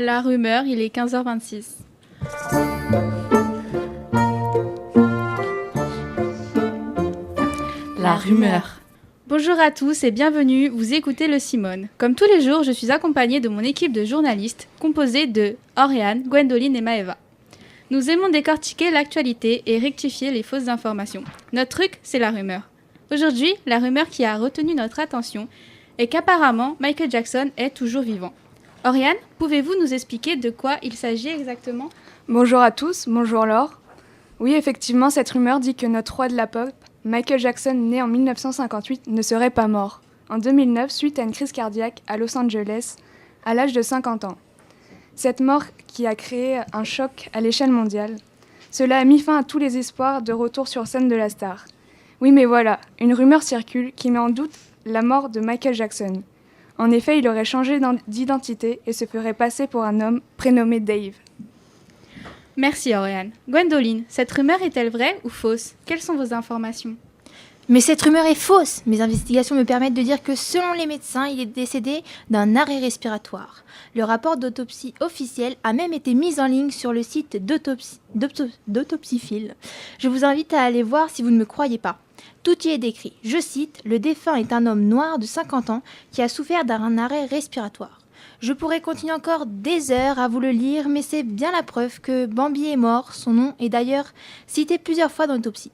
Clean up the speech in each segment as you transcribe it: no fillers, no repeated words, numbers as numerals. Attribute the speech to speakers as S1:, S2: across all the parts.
S1: La rumeur, il est 15h26.
S2: La rumeur.
S1: Bonjour à tous et bienvenue, vous écoutez Le Simone. Comme tous les jours, je suis accompagnée de mon équipe de journalistes, composée de Oriane, Gwendoline et Maëva. Nous aimons décortiquer l'actualité et rectifier les fausses informations. Notre truc, c'est la rumeur. Aujourd'hui, la rumeur qui a retenu notre attention est qu'apparemment, Michael Jackson est toujours vivant. Oriane, pouvez-vous nous expliquer de quoi il s'agit exactement ?
S3: Bonjour à tous, bonjour Laure. Oui, effectivement, cette rumeur dit que notre roi de la pop, Michael Jackson, né en 1958, ne serait pas mort. En 2009, suite à une crise cardiaque à Los Angeles, à l'âge de 50 ans. Cette mort qui a créé un choc à l'échelle mondiale. Cela a mis fin à tous les espoirs de retour sur scène de la star. Oui, mais voilà, une rumeur circule qui met en doute la mort de Michael Jackson. En effet, il aurait changé d'identité et se ferait passer pour un homme prénommé Dave.
S1: Merci Oriane. Gwendoline, cette rumeur est-elle vraie ou fausse ? Quelles sont vos informations ?
S2: Mais cette rumeur est fausse. Mes investigations me permettent de dire que selon les médecins, il est décédé d'un arrêt respiratoire. Le rapport d'autopsie officiel a même été mis en ligne sur le site d'Autopsiephile. Je vous invite à aller voir si vous ne me croyez pas. Tout y est décrit. Je cite, « Le défunt est un homme noir de 50 ans qui a souffert d'un arrêt respiratoire. » Je pourrais continuer encore des heures à vous le lire, mais c'est bien la preuve que Bambi est mort. Son nom est d'ailleurs cité plusieurs fois dans l'autopsie.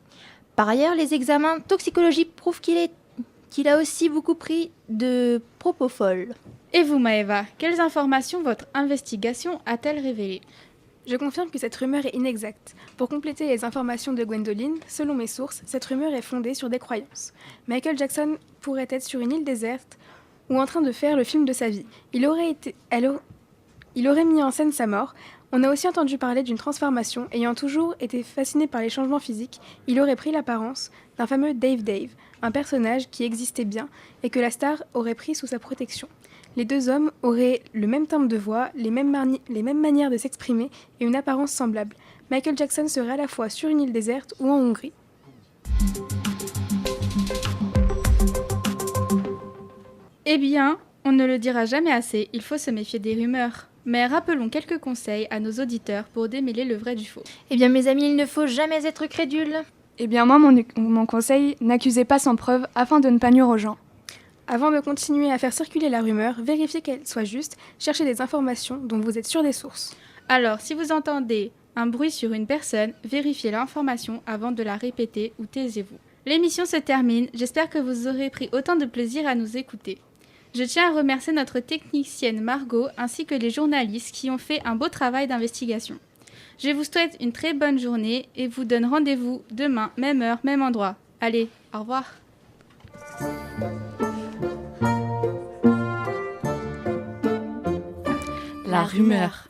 S2: Par ailleurs, les examens toxicologiques prouvent qu'il a aussi beaucoup pris de propofol.
S1: Et vous Maëva, quelles informations votre investigation a-t-elle révélées ?
S4: Je confirme que cette rumeur est inexacte. Pour compléter les informations de Gwendoline, selon mes sources, cette rumeur est fondée sur des croyances. Michael Jackson pourrait être sur une île déserte ou en train de faire le film de sa vie. Il aurait mis en scène sa mort. On a aussi entendu parler d'une transformation. Ayant toujours été fasciné par les changements physiques, il aurait pris l'apparence d'un fameux Dave, un personnage qui existait bien et que la star aurait pris sous sa protection. Les deux hommes auraient le même timbre de voix, les mêmes manières de s'exprimer et une apparence semblable. Michael Jackson serait à la fois sur une île déserte ou en Hongrie.
S1: Eh bien, on ne le dira jamais assez, il faut se méfier des rumeurs. Mais rappelons quelques conseils à nos auditeurs pour démêler le vrai du faux.
S2: Eh bien mes amis, il ne faut jamais être crédule.
S3: Eh bien moi, mon conseil, n'accusez pas sans preuve afin de ne pas nuire aux gens.
S4: Avant de continuer à faire circuler la rumeur, vérifiez qu'elle soit juste, cherchez des informations dont vous êtes sûr des sources.
S1: Alors, si vous entendez un bruit sur une personne, vérifiez l'information avant de la répéter ou taisez-vous. L'émission se termine, j'espère que vous aurez pris autant de plaisir à nous écouter. Je tiens à remercier notre technicienne Margot ainsi que les journalistes qui ont fait un beau travail d'investigation. Je vous souhaite une très bonne journée et vous donne rendez-vous demain, même heure, même endroit. Allez, au revoir.
S2: La rumeur.